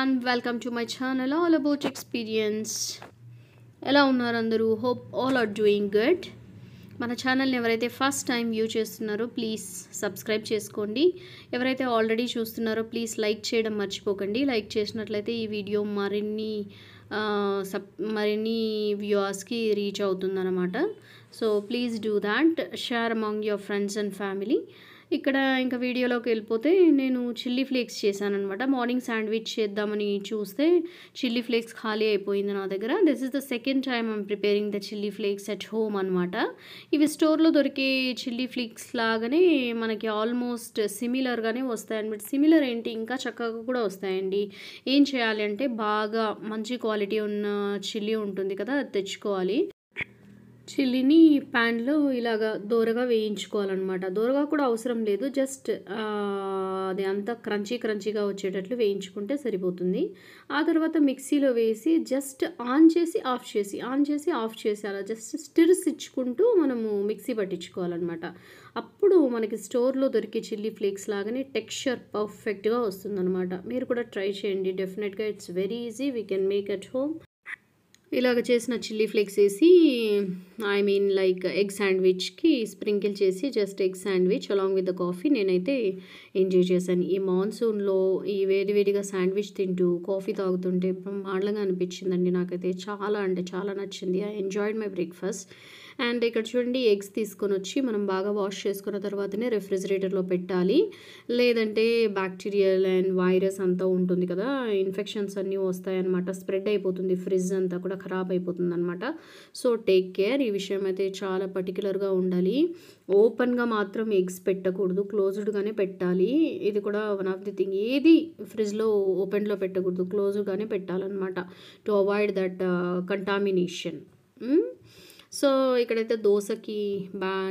everyone, welcome to my channel all about experience. ఎలా ఉన్నారు అందరూ? Hope all are doing good. మన ఛానల్ని ఎవరైతే ఫస్ట్ టైం వ్యూ చేస్తున్నారో ప్లీజ్ సబ్స్క్రైబ్ చేసుకోండి. ఎవరైతే ఆల్రెడీ చూస్తున్నారో ప్లీజ్ లైక్ చేయడం మర్చిపోకండి. లైక్ చేసినట్లయితే ఈ వీడియో మరిన్ని వ్యూవర్స్కి రీచ్ అవుతుందన్నమాట. So please do that. Share among your friends and family. ఇక్కడ ఇంకా వీడియోలోకి వెళ్ళిపోతే నేను చిల్లీ ఫ్లేక్స్ చేశాను అనమాట. మార్నింగ్ శాండ్విచ్ చేద్దామని చూస్తే చిల్లీ ఫ్లేక్స్ ఖాళీ అయిపోయింది నా దగ్గర. This is the second time I'm preparing the chilli flakes at home అనమాట. ఇవి స్టోర్లో దొరికే చిల్లీ ఫ్లేక్స్ లాగానే మనకి ఆల్మోస్ట్ సిమిలర్గానే వస్తాయి అనమాట. సిమిలర్ ఏంటి, ఇంకా చక్కగా కూడా వస్తాయండి. ఏం చేయాలి అంటే బాగా మంచి క్వాలిటీ ఉన్న చిల్లీ ఉంటుంది కదా, అది తెచ్చుకోవాలి. చిల్లీని ప్యాన్లో ఇలాగా దోరగా వేయించుకోవాలన్నమాట. దోరగా కూడా అవసరం లేదు, జస్ట్ అది అంతా క్రంచీగా వచ్చేటట్లు వేయించుకుంటే సరిపోతుంది. ఆ తర్వాత మిక్సీలో వేసి జస్ట్ ఆన్ చేసి ఆఫ్ చేసి అలా జస్ట్ స్టిర్స్ ఇచ్చుకుంటూ మనము మిక్సీ పట్టించుకోవాలన్నమాట. అప్పుడు మనకి స్టోర్లో దొరికే చిల్లీ ఫ్లేక్స్ లాగానే టెక్స్చర్ పర్ఫెక్ట్గా వస్తుందన్నమాట. మీరు కూడా ట్రై చేయండి డెఫినెట్గా. It's very easy, we can make at home. ఇలాగ చేసిన చిల్లీ ఫ్లేక్స్ వేసి లైక్ ఎగ్ శాండ్విచ్కి స్ప్రింకిల్ చేసి just egg sandwich along with the coffee నేనైతే ఎంజాయ్ చేశాను. ఈ మాన్సూన్లో ఈ వేడివేడిగా శాండ్విచ్ తింటూ కాఫీ తాగుతుంటే బ్రహ్మాండంగా అనిపించిందండి. నాకైతే చాలా అంటే చాలా నచ్చింది. I enjoyed my breakfast. And ఇక్కడ చూడండి, ఎగ్స్ తీసుకొని వచ్చి మనం బాగా వాష్ చేసుకున్న తర్వాతనే రెఫ్రిజిరేటర్లో పెట్టాలి. లేదంటే బ్యాక్టీరియల్ అండ్ వైరస్ అంతా ఉంటుంది కదా, ఇన్ఫెక్షన్స్ అన్నీ వస్తాయన్నమాట. స్ప్రెడ్ అయిపోతుంది, ఫ్రిడ్జ్ అంతా కూడా ఖరాబ్ అయిపోతుంది అనమాట. So take care. ఈ విషయం అయితే చాలా పర్టికులర్గా ఉండాలి. ఓపెన్గా మాత్రం ఎగ్స్ పెట్టకూడదు, క్లోజ్డ్గానే పెట్టాలి. ఇది కూడా వన్ ఆఫ్ ది థింగ్. ఏది ఫ్రిడ్జ్లో ఓపెన్లో పెట్టకూడదు, క్లోజ్డ్గానే పెట్టాలన్నమాట, to avoid that contamination. So ఇక్కడైతే దోశకి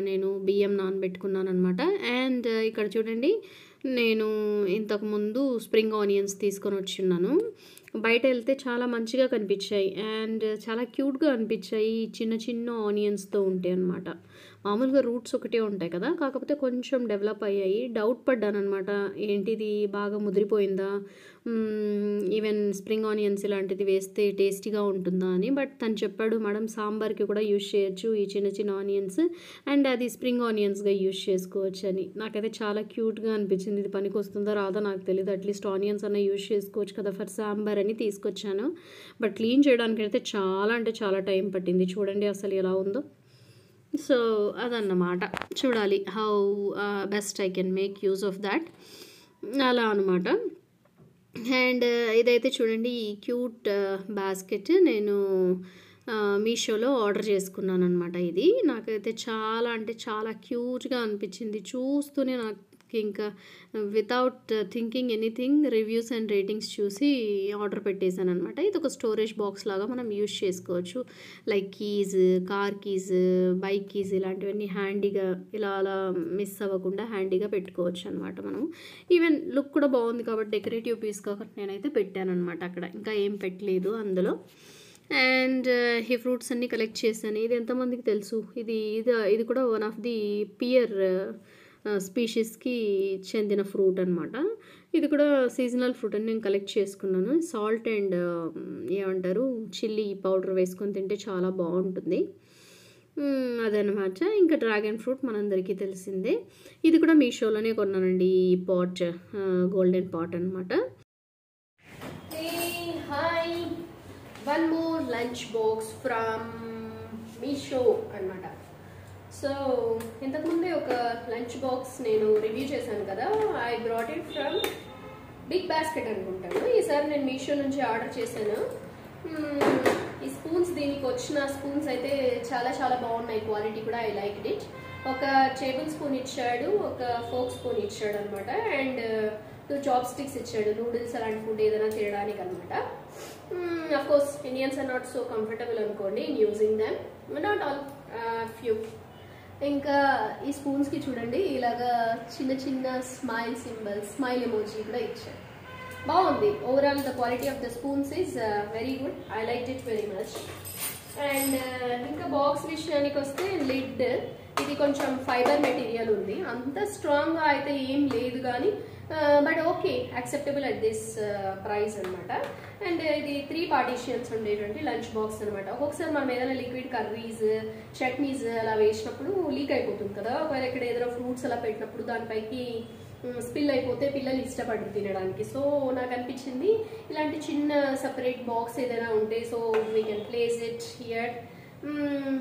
నేను బియ్యం నానబెట్టుకున్నాను అనమాట. అండ్ ఇక్కడ చూడండి, నేను ఇంతకుముందు స్ప్రింగ్ ఆనియన్స్ తీసుకొని వచ్చున్నాను. బయట వెళ్తే చాలా మంచిగా కనిపించాయి అండ్ చాలా క్యూట్గా అనిపించాయి. చిన్న చిన్న ఆనియన్స్తో ఉంటాయి అనమాట. మామూలుగా రూట్స్ ఒకటే ఉంటాయి కదా, కాకపోతే కొంచెం డెవలప్ అయ్యాయి. డౌట్ పడ్డాను అనమాట, ఏంటిది బాగా ముదిరిపోయిందా, ఈవెన్ స్ప్రింగ్ ఆనియన్స్ ఇలాంటిది వేస్తే టేస్టీగా ఉంటుందా అని. బట్ తను చెప్పాడు, మేడం సాంబార్కి కూడా యూజ్ చేయొచ్చు ఈ చిన్న చిన్న ఆనియన్స్, అండ్ అది స్ప్రింగ్ ఆనియన్స్గా యూజ్ చేసుకోవచ్చు అని. నాకైతే చాలా క్యూట్గా అనిపించింది. ఇది పనికి వస్తుందా రాదా నాకు తెలియదు, అట్లీస్ట్ ఆనియన్స్ అన్న యూజ్ చేసుకోవచ్చు కదా ఫర్ సాంబార్ అని తీసుకొచ్చాను. బట్ క్లీన్ చేయడానికి అయితే చాలా అంటే చాలా టైం పట్టింది. చూడండి అసలు ఎలా ఉందో. సో అదన్నమాట, చూడాలి how best I can make use of that, అలా అనమాట. అండ్ ఇదైతే చూడండి, ఈ క్యూట్ బాస్కెట్ నేను మీషోలో ఆర్డర్ చేసుకున్నాను అనమాట. ఇది నాకైతే చాలా అంటే చాలా క్యూట్గా అనిపించింది. చూస్తూనే నాకు ఇంకా without thinking anything reviews and ratings చూసి ఆర్డర్ పెట్టేశాను అనమాట. ఇది ఒక స్టోరేజ్ బాక్స్ లాగా మనం యూజ్ చేసుకోవచ్చు. లైక్ కీజ్, కార్ కీజ్, బైక్ కీజ్ ఇలాంటివన్నీ హ్యాండీగా ఇలా అలా మిస్ అవ్వకుండా హ్యాండీగా పెట్టుకోవచ్చు అనమాట మనం. ఈవెన్ లుక్ కూడా బాగుంది కాబట్టి డెకరేటివ్ పీస్ కాబట్టి నేనైతే పెట్టాను అనమాట. అక్కడ ఇంకా ఏం పెట్టలేదు అందులో. అండ్ ఈ ఫ్రూట్స్ అన్నీ కలెక్ట్ చేశాను. ఇది ఎంతమందికి తెలుసు, ఇది కూడా వన్ ఆఫ్ ది పియర్ స్పీషీస్కి చెందిన ఫ్రూట్ అనమాట. ఇది కూడా సీజనల్ ఫ్రూట్ అని నేను కలెక్ట్ చేసుకున్నాను. సాల్ట్ అండ్ ఏమంటారు చిల్లీ పౌడర్ వేసుకొని తింటే చాలా బాగుంటుంది అదనమాట. ఇంకా డ్రాగన్ ఫ్రూట్ మనందరికీ తెలిసిందే. ఇది కూడా మీషోలోనే కొన్నానండి. ఈ పాట్ గోల్డెన్ పాట్ అనమాట. Hi, one more lunch box from Meesho అనమాట. సో ఇంతకుముందే ఒక లంచ్ బాక్స్ నేను రివ్యూ చేశాను కదా, I brought it from Big Basket అనుకుంటాను. ఈసారి నేను మీషో నుంచి ఆర్డర్ చేశాను. ఈ స్పూన్స్, దీనికి వచ్చిన స్పూన్స్ అయితే చాలా చాలా బాగున్నాయి, క్వాలిటీ కూడా ఐ లైక్ ఇట్. ఒక టేబుల్ స్పూన్ ఇచ్చాడు, ఒక ఫోక్ స్పూన్ ఇచ్చాడు అనమాట. అండ్ 2 చాప్ స్టిక్స్ ఇచ్చాడు, నూడిల్స్ అలాంటి ఫుడ్ ఏదైనా తినడానికి అనమాట. Of course Indians are not so comfortable అనుకోండి in using them, not all, few. ఇంకా ఈ స్పూన్స్కి చూడండి ఇలాగా చిన్న చిన్న స్మైల్ సింబల్స్, స్మైల్ ఎమోజీ కూడా ఇచ్చారు. బాగుంది. Overall the quality of the spoons is very good, I like it very much. And ఇంకా బాక్స్ విషయానికి వస్తే లిడ్, ఇది కొంచెం ఫైబర్ మెటీరియల్ ఉంది, అంత స్ట్రాంగ్గా అయితే ఏం లేదు కానీ but okay acceptable at this price అనమాట. అండ్ ఇది 3 పార్టీషన్స్ ఉండేటువంటి లంచ్ బాక్స్ అనమాట. ఒక్కొక్కసారి మనం ఏదైనా లిక్విడ్ కర్రీస్ చట్నీస్ అలా వేసినప్పుడు లీక్ అయిపోతుంది కదా, ఒకవేళ ఇక్కడ ఏదైనా ఫ్రూట్స్ అలా పెట్టినప్పుడు దానిపైకి స్పిల్ అయిపోతే పిల్లలు ఇష్టపడరు తినడానికి. సో నాకు అనిపించింది ఇలాంటి చిన్న సపరేట్ బాక్స్ ఏదైనా ఉంటే so we can place it here,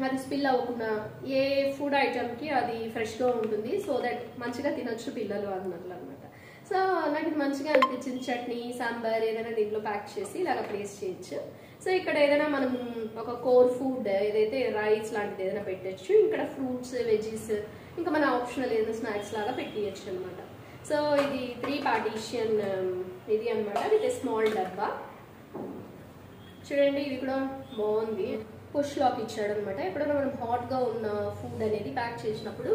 అది స్పిల్ అవ్వకుండా ఏ ఫుడ్ ఐటమ్కి అది ఫ్రెష్గా ఉంటుంది, సో దట్ మంచిగా తినొచ్చు పిల్లలు అన్నట్లు అనమాట. సో నాకు ఇది మంచిగా అనిపించింది. చట్నీ సాంబార్ ఏదైనా దీంట్లో ప్యాక్ చేసి ఇలాగ ప్లేస్ చేయొచ్చు. సో ఇక్కడ ఏదైనా మనం ఒక కోర్ ఫుడ్ ఏదైతే రైస్ లాంటిది ఏదైనా పెట్టచ్చు, ఇక్కడ ఫ్రూట్స్ వెజీస్ ఇంకా మన ఆప్షనల్ ఏదైనా స్నాక్స్ లాగా పెట్టియచ్చు అనమాట. సో ఇది 3 పార్టీషన్ ఇది అనమాట విత్ స్మాల్ డబ్బా. చూడండి ఇది కూడా బాగుంది, పుష్ లాక్ ఇచ్చాడు అనమాట. ఎప్పుడైనా మనం హాట్గా ఉన్న ఫుడ్ అనేది ప్యాక్ చేసినప్పుడు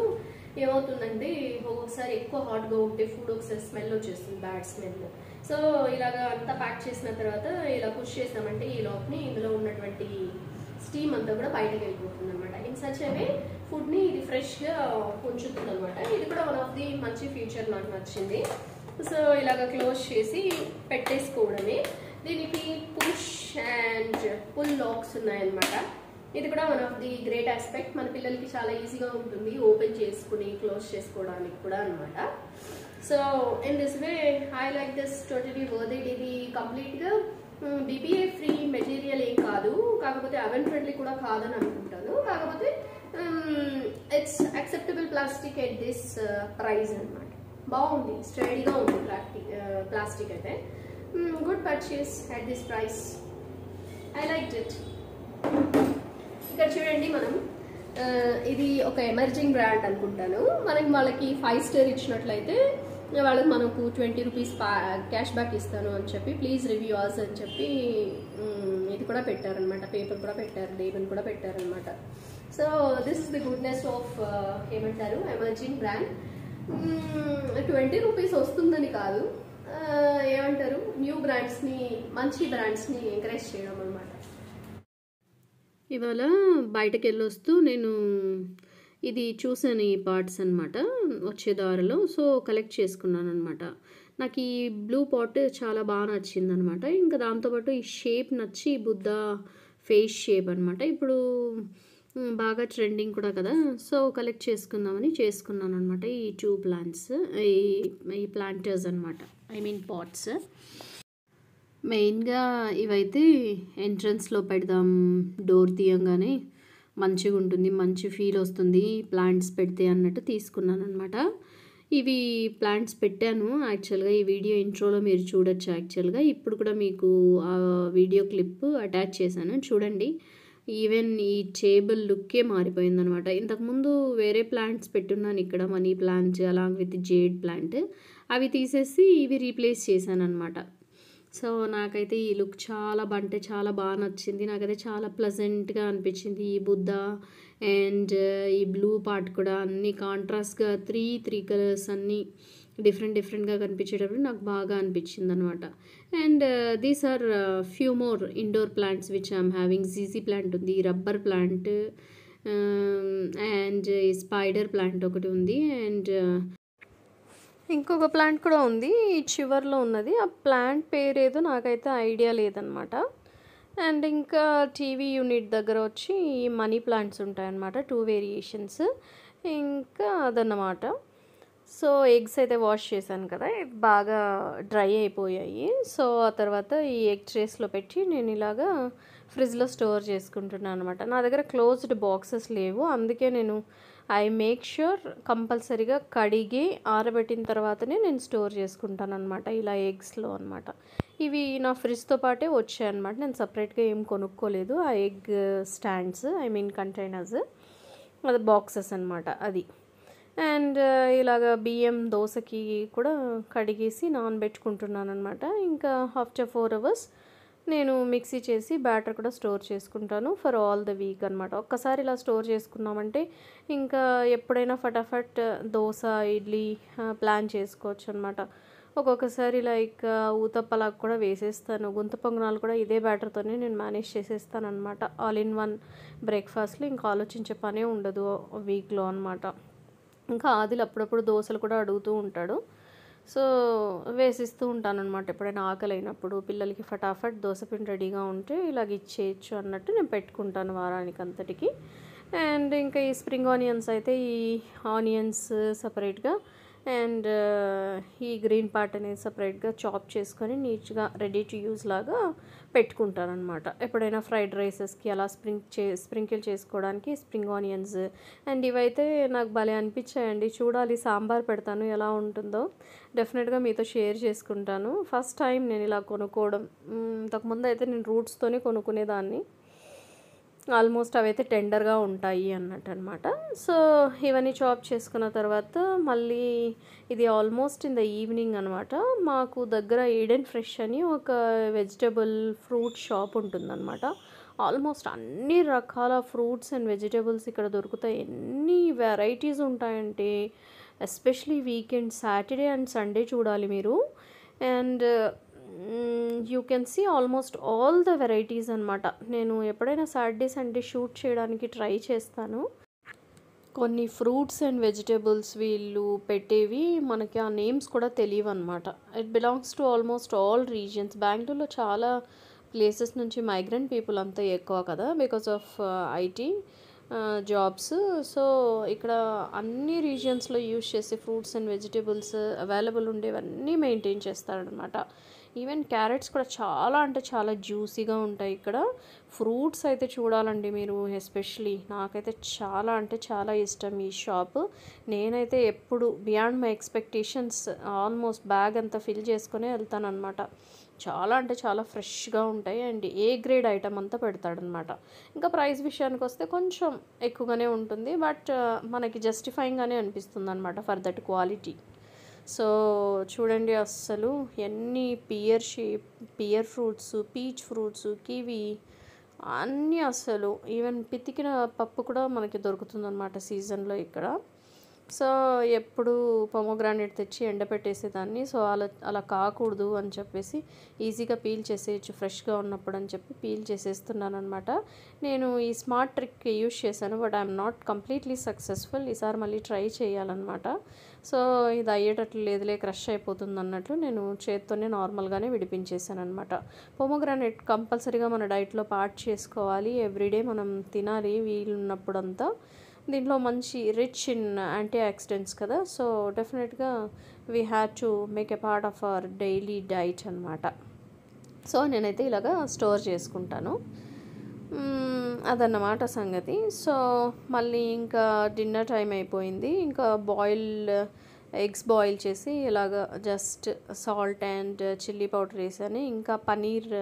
ఏమవుతుందంటే ఒక్కొక్కసారి ఎక్కువ హాట్గా ఉంటే ఫుడ్ ఒకసారి స్మెల్ వచ్చేస్తుంది, బ్యాడ్ స్మెల్. సో ఇలాగా అంతా ప్యాక్ చేసిన తర్వాత ఇలా పుష్ చేసామంటే ఈ లాక్ని ఇందులో ఉన్నటువంటి స్టీమ్ అంతా కూడా బయటకు వెళ్ళిపోతుంది అనమాట. ఇన్ సచ్ అవే ఫుడ్ని ఇది ఫ్రెష్గా ఉంచుతుంది అనమాట. ఇది కూడా వన్ ఆఫ్ ది మంచి ఫీచర్ నాకు నచ్చింది. సో ఇలాగ క్లోజ్ చేసి పెట్టేసుకోవడమే. దీనికి పుష్ అండ్ పుల్ లాక్స్ ఉన్నాయన్నమాట. ఇది కూడా one of the great aspect, మన పిల్లలకి చాలా ఈజీగా ఉంటుంది ఓపెన్ చేసుకుని క్లోజ్ చేసుకోవడానికి కూడా అనమాట. So in this way I like this totally worth it. ఇది కంప్లీట్గా BPA ఫ్రీ మెటీరియల్ ఏం కాదు, కాకపోతే అవెన్ ఫ్రెండ్లీ కూడా కాదని అనుకుంటాను. కాకపోతే it's acceptable plastic at this price అనమాట. బాగుంది, స్టడీగా ఉంది ప్లాస్టిక్ అయితే. Good purchase at this price, I like it. ఇక్కడ చూడండి మనం ఇది ఒక ఎమర్జింగ్ బ్రాండ్ అనుకుంటాను. వాళ్ళకి 5 స్టార్ ఇచ్చినట్లయితే వాళ్ళకి మనకు 20 రూపీస్ క్యాష్ బ్యాక్ ఇస్తాను అని చెప్పి ప్లీజ్ రివ్యూ అస్ అని చెప్పి ఇది కూడా పెట్టారనమాట, పేపర్ కూడా పెట్టారు, లేబుల్ కూడా పెట్టారనమాట. So this is the goodness of ఏమంటారు ఎమర్జింగ్ బ్రాండ్. 20 రూపీస్ వస్తుందని కాదు, ఏమంటారు న్యూ బ్రాండ్స్ని మంచి బ్రాండ్స్ని ఎంకరేజ్ చేయడం అనమాట. ఇవాళ బయటకు వెళ్ళొస్తూ నేను ఇది చూసాను, ఈ పార్ట్స్ అనమాట వచ్చే దారిలో. సో కలెక్ట్ చేసుకున్నాను అనమాట. నాకు ఈ బ్లూ పాట్ చాలా బాగా నచ్చింది అనమాట. ఇంకా దాంతోపాటు ఈ షేప్ నచ్చి బుద్ధ ఫేస్ షేప్ అనమాట. ఇప్పుడు బాగా ట్రెండింగ్ కూడా కదా, సో కలెక్ట్ చేసుకుందామని చేసుకున్నాను అనమాట. ఈ 2 ప్లాంట్స్, ఈ ప్లాంటర్స్ అనమాట, ఐ మీన్ పాట్స్. మెయిన్గా ఇవైతే ఎంట్రన్స్లో పెడదాం, డోర్ తీయంగానే మంచిగా ఉంటుంది, మంచి ఫీల్ వస్తుంది ప్లాంట్స్ పెడితే అన్నట్టు తీసుకున్నాను అనమాట. ఇవి ప్లాంట్స్ పెట్టాను యాక్చువల్గా, ఈ వీడియో ఇంట్రోలో మీరు చూడొచ్చు. యాక్చువల్గా ఇప్పుడు కూడా మీకు ఆ వీడియో క్లిప్ అటాచ్ చేశాను, చూడండి. ఈవెన్ ఈ టేబుల్ లుక్కే మారిపోయిందనమాట. ఇంతకుముందు వేరే ప్లాంట్స్ పెట్టున్నాను ఇక్కడ, money plant along with jade plant, అవి తీసేసి ఇవి రీప్లేస్ చేశాను అనమాట. సో నాకైతే ఈ లుక్ చాలా అంటే చాలా బాగా నచ్చింది. నాకైతే చాలా ప్లెజెంట్గా అనిపించింది. ఈ బుద్ధ అండ్ ఈ బ్లూ పార్ట్ కూడా అన్ని కాంట్రాస్ట్గా త్రీ కలర్స్ అన్నీ డిఫరెంట్గా కనిపించేటప్పుడు నాకు బాగా అనిపించింది అనమాట. And these are few more indoor plants which I'm having. జీజీ ప్లాంట్ ఉంది, rubber plant and spider plant ఒకటి ఉంది, అండ్ ఇంకొక ప్లాంట్ కూడా ఉంది ఈ చివర్లో ఉన్నది. ఆ ప్లాంట్ పేరు ఏదో నాకైతే ఐడియా లేదనమాట. అండ్ ఇంకా టీవీ యూనిట్ దగ్గర వచ్చి మనీ ప్లాంట్స్ ఉంటాయన్నమాట, 2 వేరియేషన్స్. ఇంకా అదన్నమాట. సో ఎగ్స్ అయితే వాష్ చేశాను కదా, బాగా డ్రై అయిపోయాయి. సో ఆ తర్వాత ఈ ఎగ్ ట్రేస్లో పెట్టి నేను ఇలాగా ఫ్రిడ్జ్లో స్టోర్ చేసుకుంటున్నాను అనమాట. నా దగ్గర క్లోజ్డ్ బాక్సెస్ లేవు, అందుకే నేను ఐ మేక్ ష్యూర్ కంపల్సరీగా కడిగి ఆరబెట్టిన తర్వాతనే నేను స్టోర్ చేసుకుంటాను అనమాట, ఇలా ఎగ్స్లో అనమాట. ఇవి నా ఫ్రిడ్జ్తో పాటే వచ్చాయి అనమాట, నేను సపరేట్గా ఏం కొనుక్కోలేదు. ఆ egg stands, I mean containers, అది బాక్సెస్ అనమాట అది. అండ్ ఇలాగ బియ్యం దోశకి కూడా కడిగేసి నానబెట్టుకుంటున్నాను అనమాట. ఇంకా ఆఫ్టర్ 4 hours నేను మిక్సీ చేసి బ్యాటర్ కూడా స్టోర్ చేసుకుంటాను ఫర్ ఆల్ ద వీక్ అనమాట. ఒక్కసారి ఇలా స్టోర్ చేసుకున్నామంటే ఇంకా ఎప్పుడైనా ఫటాఫట్ దోశ ఇడ్లీ ప్లాన్ చేసుకోవచ్చు అనమాట. ఒక్కొక్కసారి లైక్ ఊతప్పలాగా కూడా వేసేస్తాను, గుంత పొంగనాలు కూడా ఇదే బ్యాటర్తోనే నేను మేనేజ్ చేసేస్తాను అనమాట. ఆల్ ఇన్ వన్ బ్రేక్ఫాస్ట్లో ఇంకా ఆలోచించే పనే ఉండదు వీక్లో అనమాట. ఇంకా ఆదిలు అప్పుడప్పుడు దోశలు కూడా అడుగుతూ ఉంటాడు. సో వేసిస్తూ ఉంటానన్నమాట. ఎప్పుడైనా ఆకలైనప్పుడు పిల్లలకి ఫటాఫట్ దోసపిండి రెడీగా ఉంటే ఇలాగ ఇచ్చేయచ్చు అన్నట్టు నేను పెట్టుకుంటాను వారానికి అంతటికి. అండ్ ఇంకా ఈ స్ప్రింగ్ ఆనియన్స్ అయితే ఈ ఆనియన్స్ సపరేట్గా అండ్ ఈ గ్రీన్ పార్ట్ అనేది సపరేట్గా చాప్ చేసుకొని నీట్గా రెడీ టు యూజ్ లాగా పెట్టుకుంటానమాట. ఎప్పుడైనా ఫ్రైడ్ రైసెస్కి అలా స్ప్రింకిల్ చేసుకోవడానికి స్ప్రింగ్ ఆనియన్స్. అండ్ ఇవైతే నాకు భలే అనిపించాయండి. చూడాలి, సాంబార్ పెడతాను ఎలా ఉంటుందో డెఫినెట్గా మీతో షేర్ చేసుకుంటాను. ఫస్ట్ టైం నేను ఇలా కొనుక్కోవడం. ఇంతకుముందు అయితే నేను రూట్స్తోనే కొనుక్కునేదాన్ని. ఆల్మోస్ట్ అవైతే టెండర్గా ఉంటాయి అన్నట్టు అనమాట. సో ఇవన్నీ చాప్ చేసుకున్న తర్వాత మళ్ళీ ఇది ఆల్మోస్ట్ ఇన్ ద ఈవినింగ్ అనమాట. మాకు దగ్గర ఈడెన్ ఫ్రెష్ అని ఒక వెజిటబుల్ ఫ్రూట్ షాప్ ఉంటుందన్నమాట. ఆల్మోస్ట్ అన్ని రకాల ఫ్రూట్స్ అండ్ వెజిటబుల్స్ ఇక్కడ దొరుకుతాయి. ఎన్ని వెరైటీస్ ఉంటాయంటే especially weekend Saturday and Sunday చూడాలి మీరు. And you can see almost all the varieties అనమాట. నేను ఎప్పుడైనా సాటర్డే సండే షూట్ చేయడానికి ట్రై చేస్తాను. కొన్ని ఫ్రూట్స్ అండ్ వెజిటేబుల్స్ వీళ్ళు పెట్టేవి మనకి ఆ నేమ్స్ కూడా తెలియవు అనమాట. It belongs to almost all regions. బెంగళూరులో చాలా ప్లేసెస్ నుంచి మైగ్రెంట్ పీపుల్ అంతా ఎక్కువ కదా, because of IT jobs. So ఇక్కడ అన్ని రీజియన్స్లో యూజ్ చేసే ఫ్రూట్స్ అండ్ వెజిటేబుల్స్ అవైలబుల్ ఉండేవన్నీ మెయింటైన్ చేస్తారనమాట. ఈవెన్ క్యారెట్స్ కూడా చాలా అంటే చాలా జ్యూసీగా ఉంటాయి ఇక్కడ. ఫ్రూట్స్ అయితే చూడాలండి మీరు. ఎస్పెషలీ నాకైతే చాలా అంటే చాలా ఇష్టం ఈ షాప్. నేనైతే ఎప్పుడు beyond my expectations almost bag అంతా ఫిల్ చేసుకునే వెళ్తానమాట. చాలా అంటే చాలా ఫ్రెష్గా ఉంటాయి అండ్ ఏ గ్రేడ్ ఐటమ్ అంతా పెడతాడనమాట. ఇంకా ప్రైస్ విషయానికి వస్తే కొంచెం ఎక్కువగానే ఉంటుంది, బట్ మనకి జస్టిఫైయింగ్గానే అనిపిస్తుంది అనమాట ఫర్ దట్ క్వాలిటీ. సో చూడండి, అస్సలు ఎన్ని pear fruits, peach fruits, kiwi అన్నీ అస్సలు. ఈవెన్ పితికిన పప్పు కూడా మనకి దొరుకుతుందన్నమాట సీజన్లో ఇక్కడ. సో ఎప్పుడు పొమోగ్రానేట్ తెచ్చి ఎండపెట్టేసేదాన్ని. సో అలా కాకూడదు అని చెప్పేసి ఈజీగా పీల్ చేసేయచ్చు ఫ్రెష్గా ఉన్నప్పుడు అని చెప్పి పీల్ చేసేస్తున్నాను అనమాట. నేను ఈ స్మార్ట్ ట్రిక్ యూజ్ చేశాను, but I'm not completely successful. ఈసారి మళ్ళీ ట్రై చేయాలన్నమాట. సో ఇది అయ్యేటట్లు లేదులే, క్రష్ అయిపోతుంది అన్నట్లు నేను చేత్తోనే నార్మల్గానే విడిపించేసాను అనమాట. పొమోగ్రానేట్ కంపల్సరీగా మన డైట్లో పార్ట్ చేసుకోవాలి. ఎవ్రీడే మనం తినాలి వీలున్నప్పుడంతా. దీంట్లో మంచి రిచ్ ఇన్ యాంటీ ఆక్సిడెంట్స్ కదా. సో డెఫినెట్గా we have to make a part of our daily diet అనమాట. సో నేనైతే ఇలాగా స్టోర్ చేసుకుంటాను. అదన్నమాట సంగతి. సో మళ్ళీ ఇంకా డిన్నర్ టైం అయిపోయింది. ఇంకా ఎగ్స్ బాయిల్ చేసి ఇలాగ just salt and chilli powder వేసాను. ఇంకా పనీర్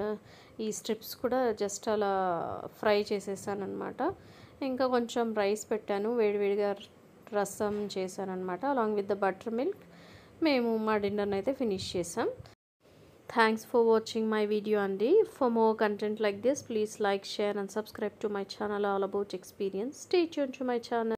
ఈ స్ట్రిప్స్ కూడా జస్ట్ అలా ఫ్రై చేసేసాను అనమాట. ఇంకా కొంచెం రైస్ పెట్టాను, వేడివేడిగా రసం చేశాను అనమాట. Along with the buttermilk మేము మా డిన్నర్ని అయితే ఫినిష్ చేసాం. Thanks for watching my video అండి. For more content like this, please like, share and subscribe to my channel all about experience. Stay tuned to my channel.